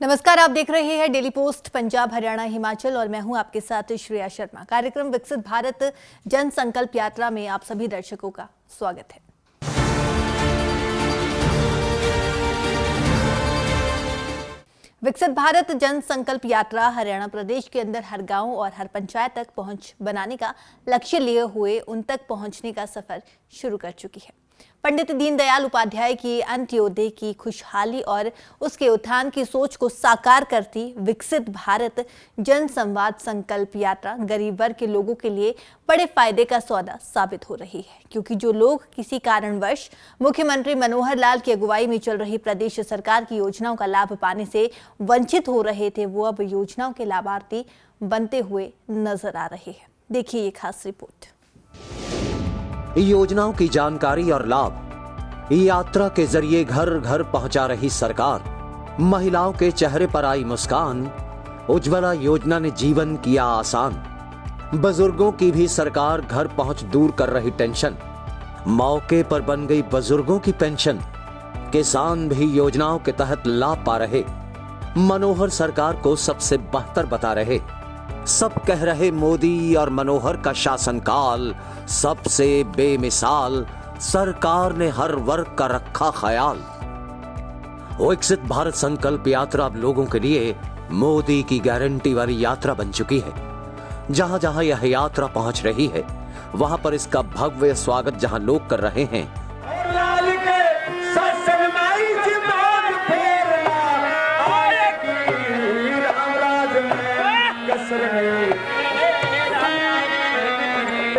नमस्कार, आप देख रहे हैं डेली पोस्ट पंजाब हरियाणा हिमाचल और मैं हूं आपके साथ श्रेया शर्मा। कार्यक्रम विकसित भारत जन संकल्प यात्रा में आप सभी दर्शकों का स्वागत है। विकसित भारत जन संकल्प यात्रा हरियाणा प्रदेश के अंदर हर गांव और हर पंचायत तक पहुंच बनाने का लक्ष्य लिए हुए उन तक पहुंचने का सफर शुरू कर चुकी है। पंडित दीनदयाल उपाध्याय की अंत्योदय की खुशहाली और उसके उत्थान की सोच को साकार करती विकसित भारत जन संवाद संकल्प यात्रा गरीब वर्ग के लोगों के लिए बड़े फायदे का सौदा साबित हो रही है, क्योंकि जो लोग किसी कारणवश मुख्यमंत्री मनोहर लाल की अगुवाई में चल रही प्रदेश सरकार की योजनाओं का लाभ पाने से वंचित हो रहे थे, वो अब योजनाओं के लाभार्थी बनते हुए नजर आ रहे हैं। देखिए ये खास रिपोर्ट। योजनाओं की जानकारी और लाभ यात्रा के जरिए घर घर पहुंचा रही सरकार। महिलाओं के चेहरे पर आई मुस्कान। उज्ज्वला योजना ने जीवन किया आसान। बुजुर्गों की भी सरकार घर पहुंच दूर कर रही टेंशन। मौके पर बन गई बुजुर्गों की पेंशन। किसान भी योजनाओं के तहत लाभ पा रहे। मनोहर सरकार को सबसे बेहतर बता रहे। सब कह रहे मोदी और मनोहर का शासनकाल सबसे बेमिसाल। सरकार ने हर वर्ग का रखा ख्याल। विकसित भारत संकल्प यात्रा अब लोगों के लिए मोदी की गारंटी वाली यात्रा बन चुकी है। जहां जहां यह यात्रा पहुंच रही है, वहां पर इसका भव्य स्वागत जहां लोग कर रहे हैं,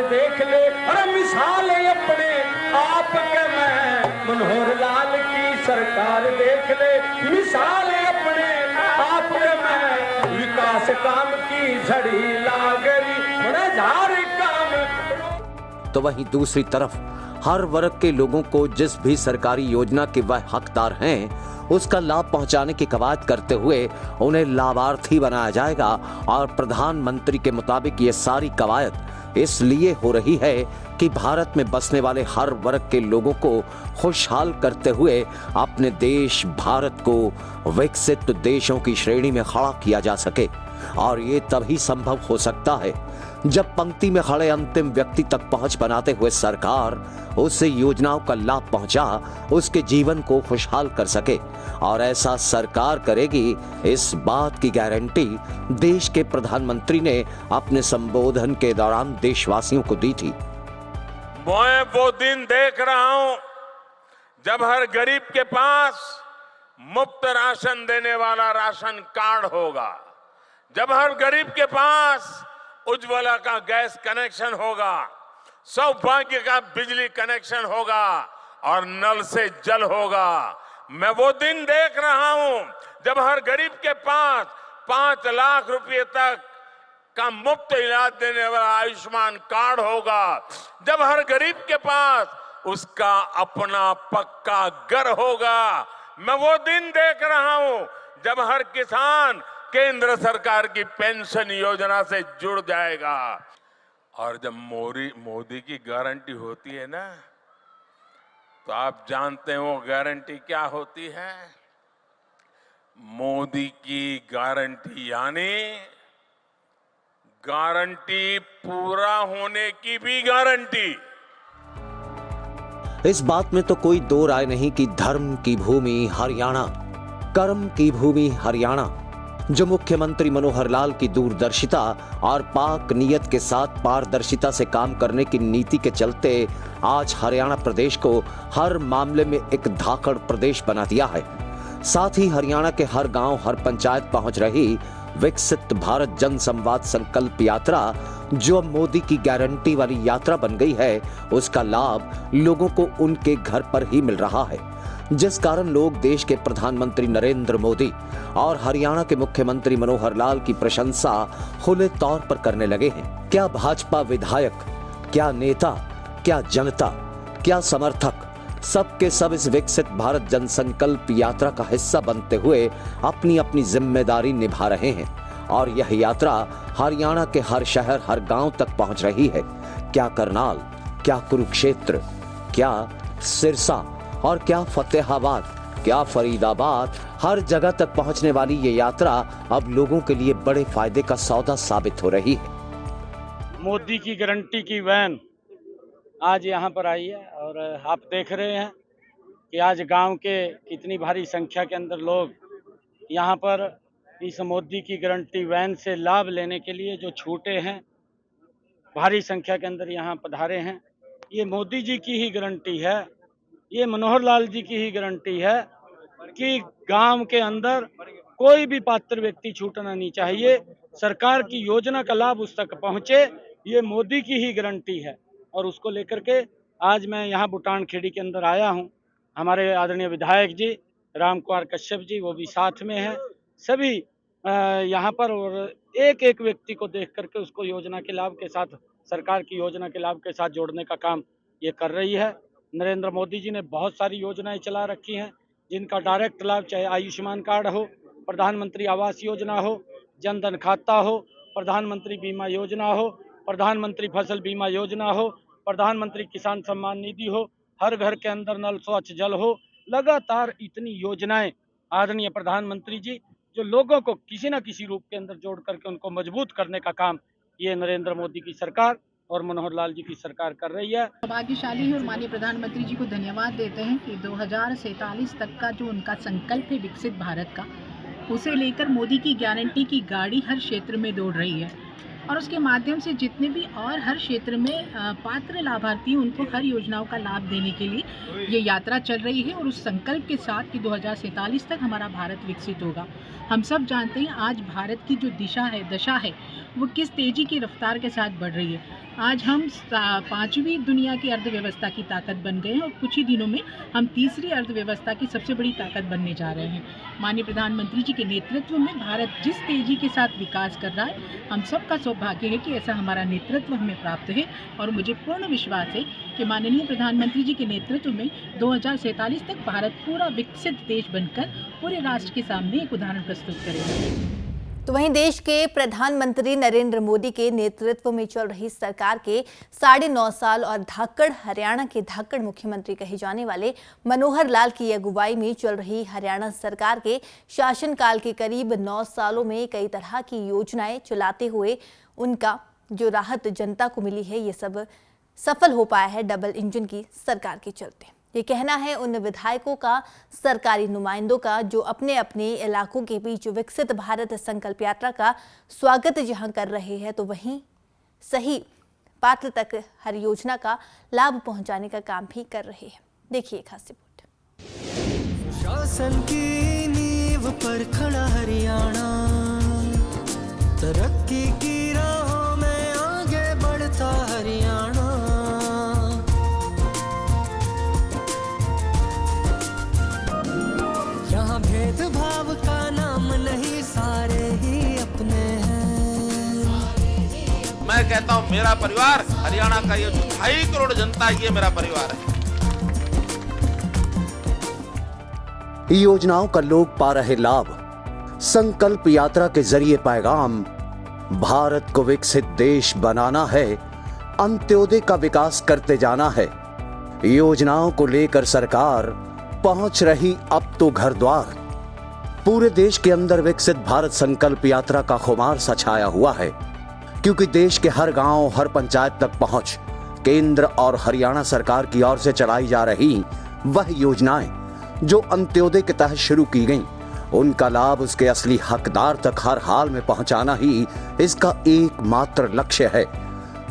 देख ले और मिसाल अपने आप के मैं मनोहर लाल की सरकार देख ले, मिसाल अपने आप के मैं विकास काम की झड़ी लागरी हजार काम। तो वहीं दूसरी तरफ हर वर्ग के लोगों को जिस भी सरकारी योजना के वह हकदार हैं, उसका लाभ पहुंचाने की कवायद करते हुए उन्हें लाभार्थी बनाया जाएगा। और प्रधानमंत्री के मुताबिक ये सारी कवायद इसलिए हो रही है कि भारत में बसने वाले हर वर्ग के लोगों को खुशहाल करते हुए अपने देश भारत को विकसित देशों की श्रेणी में खड़ा किया जा सके। और ये तभी संभव हो सकता है जब पंक्ति में खड़े अंतिम व्यक्ति तक पहुंच बनाते हुए सरकार उससे योजनाओं का लाभ पहुंचा उसके जीवन को खुशहाल कर सके। और ऐसा सरकार करेगी, इस बात की गारंटी देश के प्रधानमंत्री ने अपने संबोधन के दौरान देशवासियों को दी थी। मैं वो दिन देख रहा हूं जब हर गरीब के पास मुफ्त राशन देने वाला राशन कार्ड होगा, जब हर गरीब के पास उज्ज्वला का गैस कनेक्शन होगा, सौभाग्य का बिजली कनेक्शन होगा और नल से जल होगा। मैं वो दिन देख रहा हूं जब हर गरीब के पास 5 लाख रुपए तक का मुफ्त इलाज देने वाला आयुष्मान कार्ड होगा, जब हर गरीब के पास उसका अपना पक्का घर होगा। मैं वो दिन देख रहा हूं जब हर किसान केंद्र सरकार की पेंशन योजना से जुड़ जाएगा। और जब मोदी की गारंटी होती है ना, तो आप जानते हैं वो गारंटी क्या होती है। मोदी की गारंटी यानी गारंटी पूरा होने की भी गारंटी। इस बात में तो कोई दो राय नहीं कि धर्म की भूमि हरियाणा, कर्म की भूमि हरियाणा। जो मुख्यमंत्री मनोहर लाल की दूरदर्शिता और पाक नियत के साथ पारदर्शिता से काम करने की नीति के चलते आज हरियाणा प्रदेश को हर मामले में एक धाकड़ प्रदेश बना दिया है। साथ ही हरियाणा के हर गांव, हर पंचायत पहुंच रही विकसित भारत जन संवाद संकल्प यात्रा, जो अब मोदी की गारंटी वाली यात्रा बन गई है, उसका लाभ लोगों को उनके घर पर ही मिल रहा है। जिस कारण लोग देश के प्रधानमंत्री नरेंद्र मोदी और हरियाणा के मुख्यमंत्री मनोहर लाल की प्रशंसा खुले तौर पर करने लगे हैं। क्या भाजपा विधायक, क्या नेता, क्या जनता, क्या समर्थक, सबके सब इस विकसित भारत जन संकल्प यात्रा का हिस्सा बनते हुए अपनी अपनी जिम्मेदारी निभा रहे हैं। और यह यात्रा हरियाणा के हर शहर, हर गांव तक पहुंच रही है। क्या करनाल, क्या कुरुक्षेत्र, क्या सिरसा और क्या फतेहाबाद, क्या फरीदाबाद, हर जगह तक पहुंचने वाली ये यात्रा अब लोगों के लिए बड़े फायदे का सौदा साबित हो रही है। मोदी की गारंटी की वैन आज यहाँ पर आई है और आप देख रहे हैं कि आज गांव के कितनी भारी संख्या के अंदर लोग यहाँ पर इस मोदी की गारंटी वैन से लाभ लेने के लिए जो छूटे हैं, भारी संख्या के अंदर यहाँ पधारे हैं। ये मोदी जी की ही गारंटी है, ये मनोहर लाल जी की ही गारंटी है कि गांव के अंदर कोई भी पात्र व्यक्ति छूटना नहीं चाहिए, सरकार की योजना का लाभ उस तक पहुँचे, ये मोदी की ही गारंटी है। और उसको लेकर के आज मैं यहाँ बुटान खेड़ी के अंदर आया हूँ। हमारे आदरणीय विधायक जी राम कुमार कश्यप जी वो भी साथ में हैं, सभी यहाँ पर, और एक एक व्यक्ति को देख करके उसको योजना के लाभ के साथ, सरकार की योजना के लाभ के साथ जोड़ने का काम ये कर रही है। नरेंद्र मोदी जी ने बहुत सारी योजनाएं चला रखी हैं जिनका डायरेक्ट लाभ, चाहे आयुष्मान कार्ड हो, प्रधानमंत्री आवास योजना हो, जनधन खाता हो, प्रधानमंत्री बीमा योजना हो, प्रधानमंत्री फसल बीमा योजना हो, प्रधानमंत्री किसान सम्मान निधि हो, हर घर के अंदर नल स्वच्छ जल हो, लगातार इतनी योजनाएं आदरणीय प्रधानमंत्री जी जो लोगों को किसी न किसी रूप के अंदर जोड़ करके उनको मजबूत करने का काम ये नरेंद्र मोदी की सरकार और मनोहर लाल जी की सरकार कर रही है। भाग्यशाली है और माननीय प्रधानमंत्री जी को धन्यवाद देते हैं कि 2047 तक का जो उनका संकल्प है विकसित भारत का, उसे लेकर मोदी की गारंटी की गाड़ी हर क्षेत्र में दौड़ रही है और उसके माध्यम से जितने भी और हर क्षेत्र में पात्र लाभार्थी उनको हर योजनाओं का लाभ देने के लिए ये यात्रा चल रही है और उस संकल्प के साथ कि 2047 तक हमारा भारत विकसित होगा। हम सब जानते हैं आज भारत की जो दशा है वो किस तेज़ी की रफ्तार के साथ बढ़ रही है। आज हम 5वीं दुनिया की अर्थव्यवस्था की ताकत बन गए हैं और कुछ ही दिनों में हम तीसरी अर्थव्यवस्था की सबसे बड़ी ताकत बनने जा रहे हैं। माननीय प्रधानमंत्री जी के नेतृत्व में भारत जिस तेज़ी के साथ विकास कर रहा है, हम सबका सौभाग्य है कि ऐसा हमारा नेतृत्व हमें प्राप्त है और मुझे पूर्ण विश्वास है कि माननीय प्रधानमंत्री जी के नेतृत्व में 2047 तक भारत पूरा विकसित देश बनकर पूरे राष्ट्र के सामने एक उदाहरण प्रस्तुत करेगा। तो वहीं देश के प्रधानमंत्री नरेंद्र मोदी के नेतृत्व में चल रही सरकार के 9.5 साल और धाकड़ हरियाणा के धाकड़ मुख्यमंत्री कहे जाने वाले मनोहर लाल की अगुवाई में चल रही हरियाणा सरकार के शासनकाल के करीब 9 सालों में कई तरह की योजनाएं चलाते हुए उनका जो राहत जनता को मिली है, ये सब सफल हो पाया है डबल इंजन की सरकार के चलते। ये कहना है उन विधायकों का, सरकारी नुमाइंदों का जो अपने अपने इलाकों के बीच विकसित भारत संकल्प यात्रा का स्वागत जहां कर रहे हैं, तो वहीं सही पात्र तक हर योजना का लाभ पहुंचाने का काम भी कर रहे हैं। देखिए खास रिपोर्ट। शासन की नींव पर खड़ा हरियाणा, तरक्की की राहों में आगे बढ़ता हरियाणा। यहाँ भेदभाव का नाम नहीं, सारे ही अपने हैं। मैं कहता हूँ मेरा परिवार, हरियाणा का ये 2.5 करोड़ जनता, ये मेरा परिवार है। योजनाओं का लोग पा रहे लाभ, संकल्प यात्रा के जरिए पैगाम, भारत को विकसित देश बनाना है, अंत्योदय का विकास करते जाना है। योजनाओं को लेकर सरकार पहुंच रही अब तो घर द्वार। पूरे देश के अंदर विकसित भारत संकल्प यात्रा का खुमार सा छाया हुआ है, क्योंकि देश के हर गांव, हर पंचायत तक पहुंच केंद्र और हरियाणा सरकार की ओर से चलाई जा रही वह योजनाएं जो अंत्योदय के तहत शुरू की गईं, उनका लाभ उसके असली हकदार तक हर हाल में पहुंचाना ही इसका एकमात्र लक्ष्य है।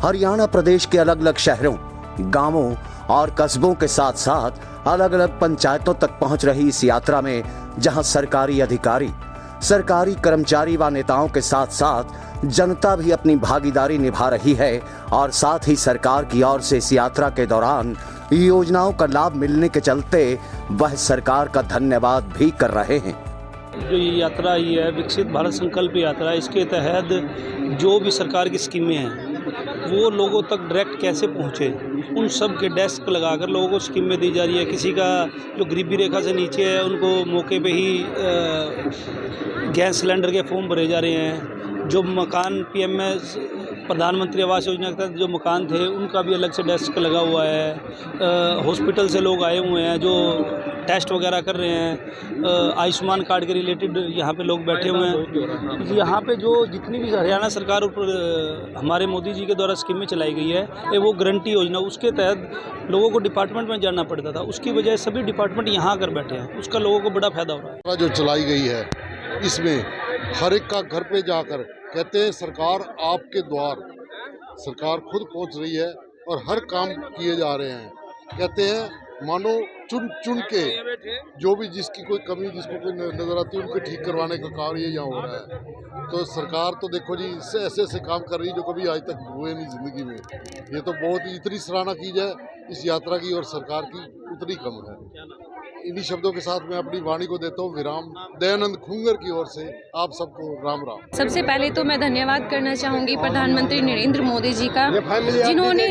हरियाणा प्रदेश के अलग अलग शहरों, गांवों और कस्बों के साथ साथ अलग अलग पंचायतों तक पहुंच रही इस यात्रा में जहां सरकारी अधिकारी, सरकारी कर्मचारी व नेताओं के साथ साथ जनता भी अपनी भागीदारी निभा रही है और साथ ही सरकार की ओर से इस यात्रा के दौरान योजनाओं का लाभ मिलने के चलते वह सरकार का धन्यवाद भी कर रहे हैं। जो ये यात्रा आई है विकसित भारत संकल्प यात्रा, इसके तहत जो भी सरकार की स्कीमें हैं वो लोगों तक डायरेक्ट कैसे पहुँचे, उन सब के डेस्क लगाकर लोगों को स्कीमें दी जा रही है। किसी का जो गरीबी रेखा से नीचे है उनको मौके पे ही गैस सिलेंडर के फॉर्म भरे जा रहे हैं। जो मकान PMS प्रधानमंत्री आवास योजना के तहत जो मकान थे उनका भी अलग से डेस्क लगा हुआ है। हॉस्पिटल से लोग आए हुए हैं जो टेस्ट वगैरह कर रहे हैं। आयुष्मान कार्ड के रिलेटेड यहाँ पे लोग बैठे हुए हैं। यहाँ पे जो जितनी भी हरियाणा सरकार और हमारे मोदी जी के द्वारा स्कीमें चलाई गई है वो गारंटी योजना, उसके तहत लोगों को डिपार्टमेंट में जाना पड़ता था, उसकी बजाय सभी डिपार्टमेंट यहाँ आकर बैठे हैं, उसका लोगों को बड़ा फायदा हो रहा है। जो चलाई गई है इसमें हर एक का घर पे जाकर कहते हैं सरकार आपके द्वार, सरकार खुद पहुंच रही है और हर काम किए जा रहे हैं। कहते हैं मानो चुन चुन के जो भी जिसकी कोई कमी जिसको कोई नजर आती है उनको ठीक करवाने का कार्य यहाँ हो रहा है। तो सरकार तो देखो जी इससे ऐसे ऐसे काम कर रही है जो कभी आज तक हुए नहीं जिंदगी में। ये तो बहुत ही इतनी सराहना की जाए इस यात्रा की और सरकार की उतनी कम है। इन्हीं शब्दों के साथ मैं अपनी वाणी को देता हूँ विराम। दयानंद खुंगर की ओर से आप सबको राम राम। सबसे पहले तो मैं धन्यवाद करना चाहूँगी प्रधानमंत्री नरेंद्र मोदी जी का, जिन्होंने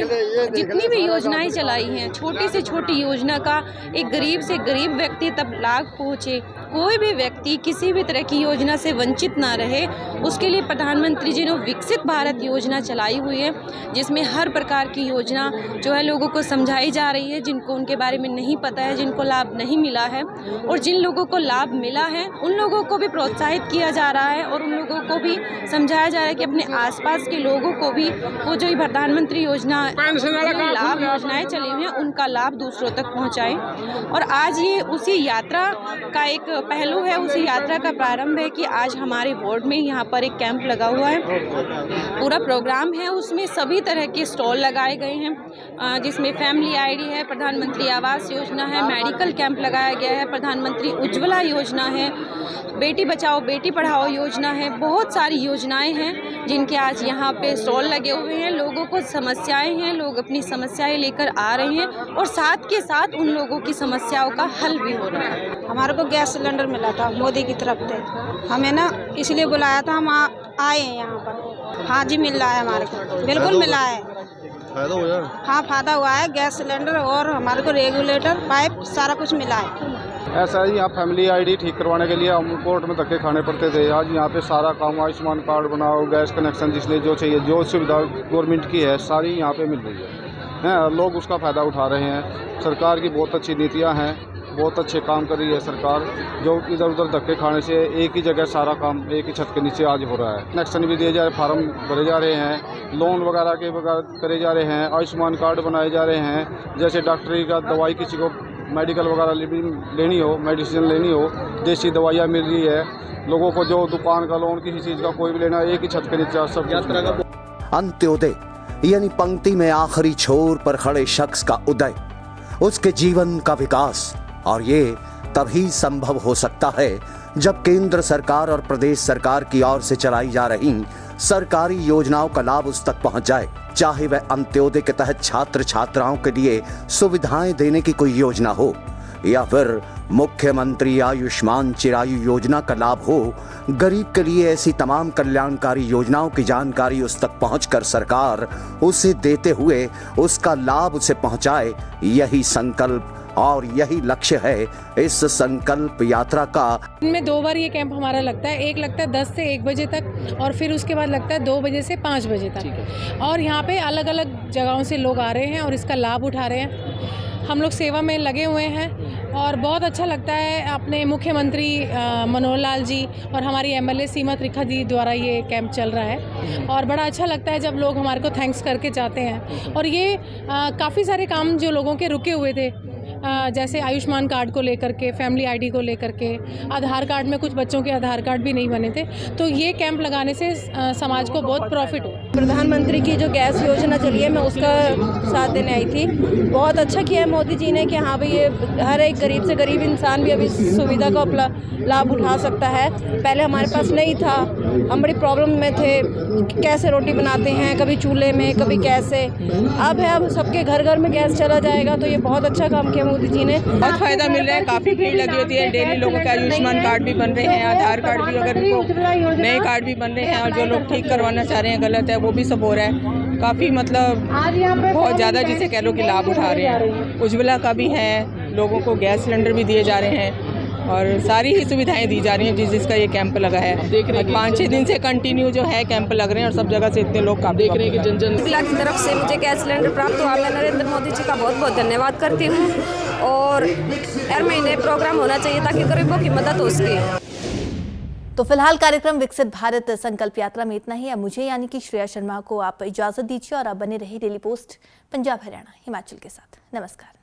जितनी भी योजनाएं चलाई हैं, छोटी से छोटी योजना का एक गरीब से गरीब व्यक्ति तक लाभ पहुँचे, कोई भी व्यक्ति किसी भी तरह की योजना से वंचित ना रहे, उसके लिए प्रधानमंत्री जी ने विकसित भारत योजना चलाई हुई है, जिसमें हर प्रकार की योजना जो है लोगों को समझाई जा रही है, जिनको उनके बारे में नहीं पता है, जिनको लाभ नहीं मिला है, और जिन लोगों को लाभ मिला है उन लोगों को भी प्रोत्साहित किया जा रहा है और उन लोगों को भी समझाया जा रहा है कि अपने आसपास के लोगों को भी वो जो प्रधानमंत्री योजना लाभ योजनाएं चली हुई हैं उनका लाभ दूसरों तक पहुंचाएं। और आज ये उसी यात्रा का एक पहलू है, उसी यात्रा का प्रारंभ है कि आज हमारे वार्ड में यहाँ पर एक कैंप लगा हुआ है, पूरा प्रोग्राम है, उसमें सभी तरह के स्टॉल लगाए गए हैं, जिसमें फैमिली आईडी है, प्रधानमंत्री आवास योजना है, मेडिकल कैंप लगाया गया है, प्रधानमंत्री उज्ज्वला योजना है, बेटी बचाओ बेटी पढ़ाओ योजना है, बहुत सारी योजनाएं हैं जिनके आज यहाँ पे स्टॉल लगे हुए हैं। लोगों को समस्याएं हैं, लोग अपनी समस्याएं लेकर आ रहे हैं और साथ के साथ उन लोगों की समस्याओं का हल भी हो रहा है। हमारे को गैस सिलेंडर मिला था मोदी की तरफ से, हमें ना इसलिए बुलाया था, हम आए हैं यहाँ पर। हाँ जी मिल रहा है हमारे को, बिल्कुल मिला है, फायदा हुआ है। हाँ फायदा हुआ है, गैस सिलेंडर और हमारे को रेगुलेटर पाइप सारा कुछ मिला है। ऐसा ही यहाँ फैमिली आईडी ठीक करवाने के लिए हम कोर्ट में धक्के खाने पड़ते थे, आज यहाँ पे सारा काम आयुष्मान कार्ड बनाओ, गैस कनेक्शन जिसने जो चाहिए, जो सुविधा गवर्नमेंट की है सारी यहाँ पे मिल रही है, लोग उसका फ़ायदा उठा रहे हैं। सरकार की बहुत अच्छी नीतियाँ हैं, बहुत अच्छे काम कर रही है सरकार, जो इधर उधर धक्के खाने से एक ही जगह सारा काम एक ही छत के नीचे आज हो रहा है। कनेक्शन भी दिए जा रहे, फार्म भरे जा रहे हैं, लोन वगैरह के करे जा रहे हैं, आयुष्मान कार्ड बनाए जा रहे हैं। जैसे डॉक्टरी का दवाई किसी को मेडिकल वगैरह लेनी हो, मेडिसिन लेनी हो, देसी दवाइयाँ मिल रही है लोगों को। जो दुकान का लोन किसी चीज़ का कोई भी लेना, एक ही छत के नीचे सब यात्रा का। अंत्योदय यानी पंक्ति में आखिरी छोर पर खड़े शख्स का उदय, उसके जीवन का विकास, और ये तभी संभव हो सकता है जब केंद्र सरकार और प्रदेश सरकार की ओर से चलाई जा रही सरकारी योजनाओं का लाभ उस तक पहुंच जाए, चाहे वह अंत्योदय के तहत छात्र छात्राओं के लिए सुविधाएं देने की कोई योजना हो या फिर मुख्यमंत्री आयुष्मान चिरायु योजना का लाभ हो। गरीब के लिए ऐसी तमाम कल्याणकारी योजनाओं की जानकारी उस तक पहुंचकर सरकार उसे देते हुए उसका लाभ उसे पहुंचाए, यही संकल्प और यही लक्ष्य है इस संकल्प यात्रा का। इनमें 2 बार ये कैंप हमारा लगता है, एक लगता है 10 से 1 बजे तक और फिर उसके बाद लगता है 2 बजे से 5 बजे तक। और यहाँ पे अलग अलग जगहों से लोग आ रहे हैं और इसका लाभ उठा रहे हैं। हम लोग सेवा में लगे हुए हैं और बहुत अच्छा लगता है। अपने मुख्यमंत्री मनोहर लाल जी और हमारी एमएलए सीमा त्रिखा जी द्वारा ये कैंप चल रहा है और बड़ा अच्छा लगता है जब लोग हमारे को थैंक्स करके जाते हैं। और ये काफ़ी सारे काम जो लोगों के रुके हुए थे, जैसे आयुष्मान कार्ड को लेकर के, फैमिली आईडी को लेकर के, आधार कार्ड में कुछ बच्चों के आधार कार्ड भी नहीं बने थे, तो ये कैंप लगाने से समाज को बहुत प्रॉफिट हो। प्रधानमंत्री की जो गैस योजना चली है मैं उसका साथ देने आई थी, बहुत अच्छा किया है मोदी जी ने कि हाँ भाई ये हर एक गरीब से गरीब इंसान भी अभी सुविधा का लाभ उठा सकता है। पहले हमारे पास नहीं था, हम बड़ी प्रॉब्लम में थे, कैसे रोटी बनाते हैं, कभी चूल्हे में कभी कैसे। अब है, अब सबके घर घर में गैस चला जाएगा, तो ये बहुत अच्छा काम किया मोदी जी ने। बहुत फायदा मिल रहा है, काफ़ी भीड़ लगी होती है, डेली लोगों के आयुष्मान कार्ड भी बन रहे हैं, आधार कार्ड भी, अगर उनको नए कार्ड भी बन रहे हैं, और जो लोग ठीक करवाना चाह रहे हैं गलत है वो भी सब हो रहा है। काफ़ी मतलब बहुत ज़्यादा जिसे कह लो कि लाभ उठा रहे हैं। उज्ज्वला का भी है, लोगों को गैस सिलेंडर भी दिए जा रहे हैं और सारी ही सुविधाएं दी जा रही हैं जिसका ये कैंप लगा है। 5-6 दिन से कंटिन्यू जो है कैंप लग रहे हैं और सब जगह से इतने लोग देख रहे हैं कि जन जन की तरफ से मुझे गैस सिलेंडर प्राप्त हुआ। मैं नरेंद्र मोदी जी का बहुत बहुत धन्यवाद करती हूँ। और हर महीने प्रोग्राम होना चाहिए ताकि गरीबों की मदद हो सके। तो फिलहाल कार्यक्रम विकसित भारत संकल्प यात्रा में इतना ही। अब मुझे यानी कि श्रेया शर्मा को आप इजाजत दीजिए और आप बने रहिए डेली पोस्ट पंजाब हरियाणा हिमाचल के साथ। नमस्कार।